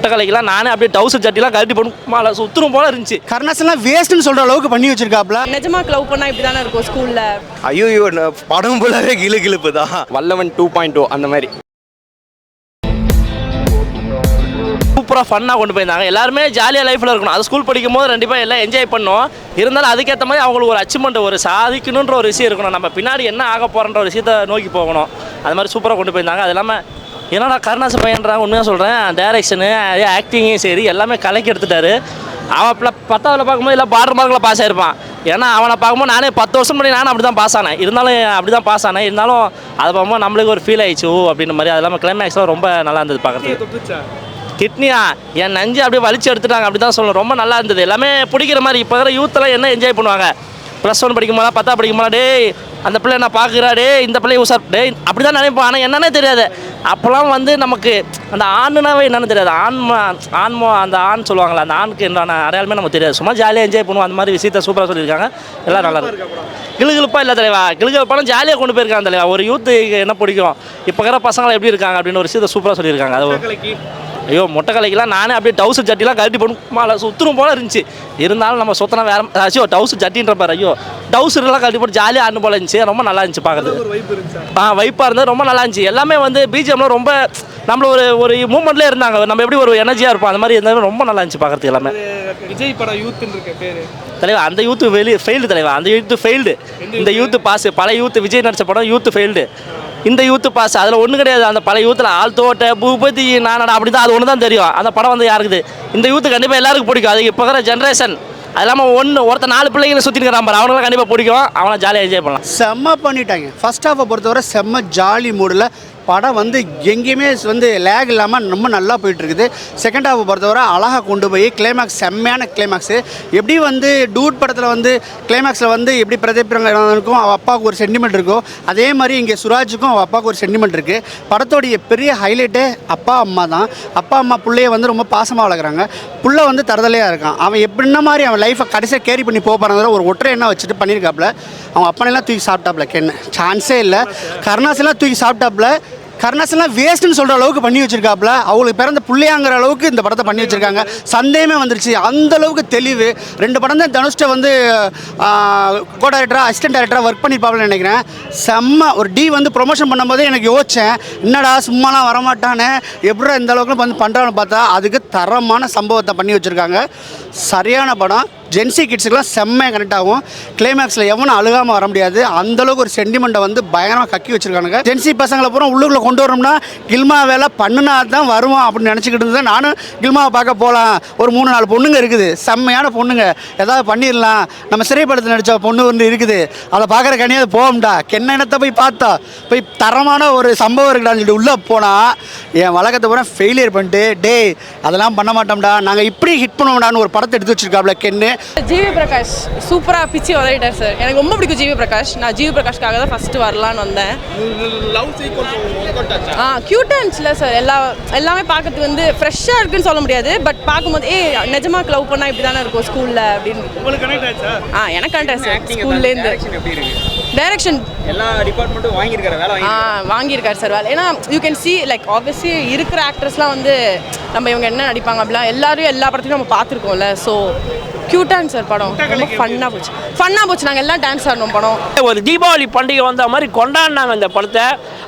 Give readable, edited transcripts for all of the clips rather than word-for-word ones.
மொட்டை கலைக்கெல்லாம் நானே அப்படியே டவுசர் சட்டிலாம் கழட்டி போட்டு மாலை சுத்தரும் போல இருந்துச்சு. கருணாஸ்லாம் வேஸ்ட்னு சொல்கிற அளவுக்கு பண்ணி வச்சிருக்காப்ல. நிஜமா லவ் பண்ணால் இப்படி தானே இருக்கும் ஸ்கூலில். ஐயோ படம் போலவே கிளுகிழுப்பு தான். வல்லவன் 2.0 அந்த மாதிரி சூப்பராக ஃபன்னாக கொண்டு போயிருந்தாங்க. எல்லாருமே ஜாலியாக லைஃப்பில் இருக்கணும். அது ஸ்கூல் படிக்கும் போது கண்டிப்பாக எல்லாம் என்ஜாய் பண்ணோம். இருந்தாலும் அதுக்கேற்ற மாதிரி அவங்களுக்கு ஒரு அச்சீவ்மெண்ட், ஒரு சாதிக்கணுன்ற ஒரு விஷயம் இருக்கணும். நம்ம பின்னாடி என்ன ஆக போகிறன்ற ஒரு விஷயத்தை நோக்கி போகணும். அது மாதிரி சூப்பராக கொண்டு போயிருந்தாங்க. அது இல்லாமல் என்னடா கருணாஸ் பையன்றாங்க, உண்மையாக சொல்கிறேன். டைரக்ஷனு, ஆக்டிங்கும் சரி எல்லாமே கலக்கி எடுத்துட்டாரு. அவன் 10th பார்க்கும்போது எல்லாம் பார்டர் மார்க்கில் பாஸ் ஆகிருப்பான். ஏன்னா அவனை பார்க்கும்போது நானே 10 வருஷம் முன்னாடி நானும் அப்படி தான் பாஸ் ஆனேன். இருந்தாலும் அதை பார்க்கும்போது நம்மளுக்கு ஒரு ஃபீல் ஆயிடுச்சு அப்படின்ற மாதிரி. அது இல்லாமல் கிளைமேக்ஸ்லாம் ரொம்ப நல்லா இருந்தது பார்க்குறதுக்கு. கிட்னியா என் நஞ்சு அப்படியே வலிச்சு எடுத்துட்டாங்க அப்படி தான் சொல்லணும். ரொம்ப நல்லா இருந்தது. எல்லாமே பிடிக்கிற மாதிரி. இப்போ இருக்கிற யூத்தெல்லாம் என்ன என்ஜாய் பண்ணுவாங்க, +1 படிக்கும்போது 10 படிக்கும்போது டேய் அந்த பிள்ளை நான் பார்க்குறா, டே இந்த பிள்ளைய உசார் டே அப்படி தான் நினைப்போம். ஆனால் என்னன்னே தெரியாது. அப்போல்லாம் வந்து நமக்கு அந்த ஆணுனாவே என்னென்னு தெரியாது. அந்த ஆண் சொல்லுவாங்களா, அந்த ஆணுக்கு என்ன அடையாளமே நமக்கு தெரியாது. சும்மா ஜாலியாக என்ஜாய் பண்ணுவோம். அந்த மாதிரி விஷயத்தை சூப்பராக சொல்லியிருக்காங்க. எல்லாம் நல்லா இருக்கும். கிளுகிழுப்பாக இல்லை தலைவா, கிளுகிழுப்பாலும் ஜாலியாக கொண்டு போயிருக்காங்க தலைவா. ஒரு யூத்து என்ன பிடிக்கும், இப்போ இருக்கிற பசங்களை எப்படி இருக்காங்க அப்படின்னு ஒரு விஷயத்தை சூப்பராக சொல்லியிருக்காங்க. அது ஐயோ மொட்டை கலைக்கெல்லாம் நானே அப்படியே டவுசர் சட்டிலாம் கழட்டி போட்டு மாலை சுத்தரும் போல இருந்துச்சு. இருந்தாலும் நம்ம சுத்தனா வேற டவுசர் சட்டின்ற பாரு. ஐயோ டவுசர்லாம் கழட்டி போட்டு ஜாலியாக ஆடணும் போல இருந்துச்சு. ரொம்ப நல்லா இருந்துச்சு பார்க்குறது. வைப்பாக இருந்தது, ரொம்ப நல்லா இருந்துச்சு. எல்லாமே வந்து பிஜிஎம்லாம் ரொம்ப நம்மள ஒரு மூமெண்ட்லேயே இருந்தாங்க. நம்ம எப்படி ஒரு எனர்ஜியாக இருப்போம் அந்த மாதிரி இருந்தாலும் ரொம்ப நல்லா இருந்துச்சு பார்க்குறது. எல்லாமே விஜய் படம் யூத்துன்னு இருக்க பேர் தலைவா. அந்த யூத்து ஃபெயில்டு தலைவா. அந்த யூத்து ஃபெயில்டு. இந்த யூத்து பாஸ். பல யூத்து விஜய் நடிச்ச படம் யூத்து ஃபெயில்டு. இந்த யூத்து பாஸ் அதில் ஒன்றும் கிடையாது. அந்த பழைய யூத்தில் ஆழ்த்தோட்ட பூபதி நானடா அப்படி தான், அது ஒன்று தான் தெரியும். அந்த படம் வந்து யாருக்குது, இந்த யூத்து கண்டிப்பாக எல்லாருக்கும் பிடிக்கும். அது இப்போ இருக்கிற ஜென்ரேஷன். அது இல்லாமல் ஒருத்தர் 4 பிள்ளைங்களை சுற்றிட்டு இருக்கிறான், அவங்களாம் கண்டிப்பாக பிடிக்கும். அவனை ஜாலியாக என்ஜாய் பண்ணலாம். செம்ம பண்ணிட்டாங்க. ஃபர்ஸ்ட் ஹாஃபை பொறுத்தவரை செம்ம ஜாலி மூடில் படம் வந்து எங்கேயுமே வந்து லேக் இல்லாமல் ரொம்ப நல்லா போயிட்டுருக்குது. செகண்ட் ஹாஃபை பொறுத்தவரை அழகாக கொண்டு போய் கிளைமேக்ஸ் செம்மையான கிளைமேக்ஸு. எப்படி வந்து டூட் படத்தில் வந்து கிளைமேக்ஸில் வந்து எப்படி பிரதீப்ரங்கனுக்கும் அவள் அப்பாவுக்கு ஒரு சென்டிமெண்ட் இருக்கும், அதே மாதிரி இங்கே சுராஜுக்கும் அவள் அப்பாவுக்கு ஒரு சென்டிமெண்ட் இருக்குது. படத்தோடைய பெரிய ஹைலைட்டே அப்பா அம்மா தான். அப்பா அம்மா பிள்ளைய வந்து ரொம்ப பாசமாக வளர்க்குறாங்க. புள்ள வந்து தரதலையாக இருக்கான். அவன் எப்படின்ன மாதிரி அவன் லைஃப்பை கடைசியாக கேரி பண்ணி போகிறாங்கிற ஒரு ஒற்றை எண்ணெய் வச்சுட்டு பண்ணியிருக்காப்புல. அவன் அப்பனெல்லாம் தூக்கி சாப்பிட்டாப்புல. கென்னு சான்ஸே இல்லை. கருணாஸ்லாம் தூக்கி சாப்பிட்டாப்புல. கருணாஸ்லாம் வேஸ்ட்டுன்னு சொல்கிற அளவுக்கு பண்ணி வச்சுருக்காப்புல. அவங்களுக்கு பிறந்த பிள்ளையாங்கிற அளவுக்கு இந்த படத்தை பண்ணி வச்சுருக்காங்க. சந்தேகமே வந்துருச்சு. அந்த அளவுக்கு தெளிவு. 2 படம் தான் தனுஷ்ட வந்து கோ டைரக்டராக அசிஸ்டன்ட் டைரக்டராக ஒர்க் பண்ணிப்பாப்புலன்னு நினைக்கிறேன். செம்ம ஒரு வந்து ப்ரொமோஷன் பண்ணும்போதே எனக்கு யோசித்தேன், என்னடா சும்மாலாம் வரமாட்டானே, எப்படா இந்த அளவுக்கு வந்து பண்ணுறான்னு பார்த்தா அதுக்கு தரமான சம்பவத்தை பண்ணி வச்சுருக்காங்க. சரியான படம். ஜென்சி கிட்ஸுக்கெலாம் செம்மையாக கனெக்ட் ஆகும். கிளைமேக்ஸில் எவனும் அழுகாமல் வர முடியாது. அந்தளவுக்கு ஒரு சென்டிமெண்ட்டை வந்து பயங்கரமாக கக்கி வச்சுருக்கானுங்க. ஜென்சி பசங்களை பூரா உள்ளுக்குள்ளே கொண்டு வரணும்னா கில்மா வேலை பண்ணினா தான் வருவான் அப்படின்னு நினச்சிக்கிட்டு இருந்தேன். நானும் கில்மாவை பார்க்க போகலாம். ஒரு 3-4 பொண்ணுங்க இருக்குது, செம்மையான பொண்ணுங்க, ஏதாவது பண்ணிடலாம். நம்ம சிறைப்படத்தில் நடித்த பொண்ணு வந்து இருக்குது, அதை பார்க்குற கனியாவது போகும்டா. கென்னத்தை போய் பார்த்தா போய் தரமான ஒரு சம்பவம் இருக்குடான்னு சொல்லிட்டு உள்ளே போனால் என் வழக்கத்தை பூரா ஃபெயிலியர் பண்ணிட்டு டேய் அதெல்லாம் பண்ண மாட்டோம்டா, நாங்கள் இப்படி ஹிட் பண்ணுவோம்டான்னு ஒரு படத்தை எடுத்து வச்சுருக்காப்ல கென்னு. ஜிவி பிரகாஷ் சூப்பராக பிச்சு உதவிட்டார் சார். எனக்கு ரொம்ப பிடிக்கும் ஜிவி பிரகாஷ். நான் ஜிவி பிரகாஷ்காக தான் ஃபஸ்ட்டு வரலான்னு வந்தேன். க்யூட்டாக இருந்துச்சுல சார். எல்லாமே பார்க்கறதுக்கு வந்து ஃப்ரெஷ்ஷாக இருக்குன்னு சொல்ல முடியாது. பட் பார்க்கும்போது நிஜமாக லவ் பண்ணால் இப்படி தானே இருக்கும் ஸ்கூலில் அப்படின்னு. எனக்கு கனெக்ட் ஆச்சு சார். ஸ்கூல்லேருந்து டைரக்ஷன் எல்லா டிபார்ட்மெண்ட்டும் வாங்கியிருக்காரு சார் வேலை. ஏன்னா you can see like obviously இருக்கிற ஆக்ட்ரஸ்லாம் வந்து நம்ம இவங்க என்ன நடிப்பாங்க அப்படிலாம் எல்லாரும் எல்லா படத்துலையும் நம்ம பார்த்துருக்கோம்ல. ஸோ க்யூட்டாக சார் படம். ரொம்ப ஃபன்னாக போச்சு. நாங்கள் எல்லாம் டான்ஸ் ஆடணும். படம் ஒரு தீபாவளி பண்டிகை வந்த மாதிரி கொண்டாடினாங்க இந்த படத்தை.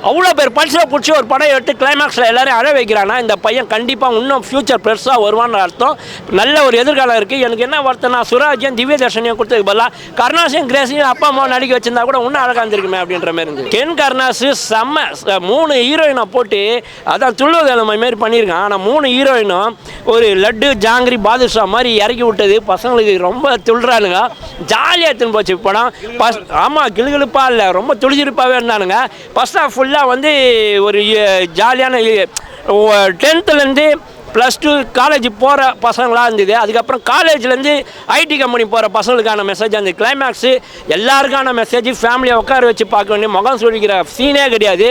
அவ்வளோ பேர் பல்ஸில் பிடிச்சி ஒரு படம் எடுத்து கிளைமேக்ஸில் எல்லோரும் அழ வைக்கிறான்னா இந்த பையன் கண்டிப்பாக இன்னும் ஃப்யூச்சர் பெருசாக வருவான்னு அர்த்தம். நல்ல ஒரு எதிர்காலம் இருக்குது. எனக்கு என்ன வருத்தம்னா சுராஜையும் திவ்ய தர்ஷனையும் கொடுத்ததுக்கு பதிலாக கருணாஸையும் கிரேஸையும் அப்பா அம்மா நடிக்க வச்சிருந்தா கூட இன்னும் அழகாக இருந்திருக்குமே அப்படின்ற மாதிரி இருந்தது. கென் கருணாஸ் செம்ம 3 ஹீரோயினை போட்டு அதான் துள்ளுவதலை மாதிரி பண்ணியிருக்கான். ஆனால் 3 ஹீரோயினும் ஒரு லட்டு ஜாங்கிரி பாதுஷா மாதிரி இறக்கி விட்டது பசங்களுக்கு ரொம்ப துள்ளுறானுங்க. ஜாலியாக எடுத்துன்னு போச்சு படம். ஆமாம் கிளுகிழுப்பாக இல்லை, ரொம்ப துளிச்சிருப்பாகவே இருந்தானுங்க. ஃபர்ஸ்ட் ஆஃப் ஃபுல்லாக வந்து ஒரு ஜாலியான 10th +2 காலேஜ் போகிற பசங்களாக இருந்தது. அதுக்கப்புறம் காலேஜ்லேருந்து ஐடி கம்பெனி போகிற பசங்களுக்கான மெசேஜ். அந்த கிளைமேக்ஸு எல்லாருக்கான மெசேஜ். ஃபேமிலியை உட்கார வச்சு பார்க்க வேண்டிய முகம் சொல்லிக்கிற சீனே கிடையாது.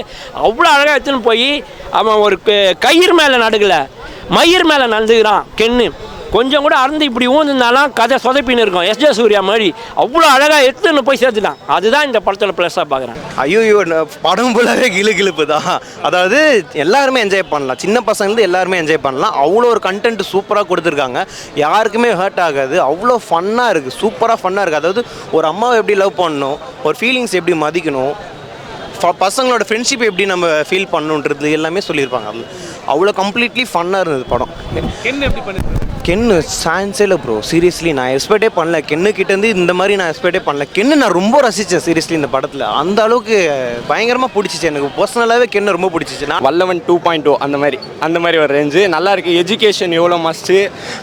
அவ்வளோ அழகாக எடுத்துன்னு போய் அவன் ஒரு கயிறு மேலே நடுக்கலை, மயிர் மேலே நடந்துக்கிறான் கென்னு. கொஞ்சம் கூட அறந்து இப்படி ஊந்துருந்தாலும் கதை சொதப்பின்னு இருக்கும். எஸ்ஜே சூர்யா மாதிரி அவ்வளோ அழகாக எடுத்துன்னு போய் சேர்த்துட்டான். அதுதான் இந்த படத்தில் ப்ளஸ்ஸாக பார்க்குறேன். ஐயோ படம் ஃபுல்லாகவே கிளுகிளுப்பு தான். அதாவது எல்லாருமே என்ஜாய் பண்ணலாம், சின்ன பசங்கள்ந்து எல்லாருமே என்ஜாய் பண்ணலாம். அவ்வளோ ஒரு கண்டென்ட் சூப்பராக கொடுத்துருக்காங்க, யாருக்குமே ஹர்ட் ஆகாது. அவ்வளோ ஃபன்னாக இருக்குது, சூப்பராக ஃபன்னாக இருக்குது. அதாவது ஒரு அம்மாவை எப்படி லவ் பண்ணணும், ஒரு ஃபீலிங்ஸ் எப்படி மதிக்கணும், பசங்களோட ஃப்ரெண்ட்ஷிப் எப்படி நம்ம ஃபீல் பண்ணணுன்றது எல்லாமே சொல்லியிருப்பாங்க. அதில் அவ்வளோ கம்ப்ளீட்லி ஃபன்னாக இருந்தது படம். என்ன எப்படி பண்ணிருக்காரு? கென்னு சான்ஸே இல்லை ப்ரோ, சீரியஸ்லி நான் எக்ஸ்பெக்டே பண்ணல. கென்னு கிட்டேருந்து இந்த மாதிரி நான் எக்ஸ்பெக்டே பண்ணல. கென்னு நான் ரொம்ப ரசித்தேன் சீரியஸ்லி இந்த படத்தில். அந்த அளவுக்கு பயங்கரமாக பிடிச்சிச்சு எனக்கு. பர்சனலாகவே கென்னு ரொம்ப பிடிச்சிச்சு. நான் வல்லவன் 2.0 அந்த மாதிரி ஒரு ரேஞ்சு நல்லா இருக்குது. எஜுகேஷன் எவ்வளோ மஸ்ட்டு,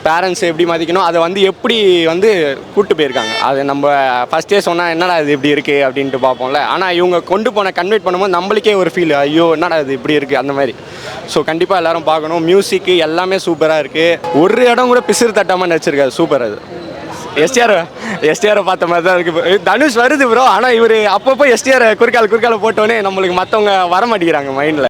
பேரண்ட்ஸ் எப்படி மதிக்கணும், அதை வந்து எப்படி வந்து கூப்பிட்டு போயிருக்காங்க. அது நம்ம ஃபஸ்ட்டே சொன்னால் என்னடா இது இப்படி இருக்குது அப்படின்ட்டு பார்ப்போம்ல. ஆனால் இவங்க கொண்டு போன கன்வெர்ட் பண்ணும்போது நம்மளுக்கே ஒரு ஃபீல், ஐயோ என்னடா இது இப்படி இருக்குது அந்த மாதிரி. ஸோ கண்டிப்பாக எல்லோரும் பார்க்கணும். மியூசிக்கு எல்லாமே சூப்பராக இருக்குது. ஒரு இடம் கூட பிசிறு தட்டாமல் நடிச்சிருக்காரு. சூப்பர். அது எஸ்டிஆரை பார்த்த மாதிரி தான் இருக்குது. தனுஷ் வருது ப்ரோ, ஆனால் இவர் அப்பப்போ எஸ்டிஆரை குறுக்கால போட்டோன்னே நம்மளுக்கு மற்றவங்க வர மாட்டேங்கிறாங்க மைண்டில்.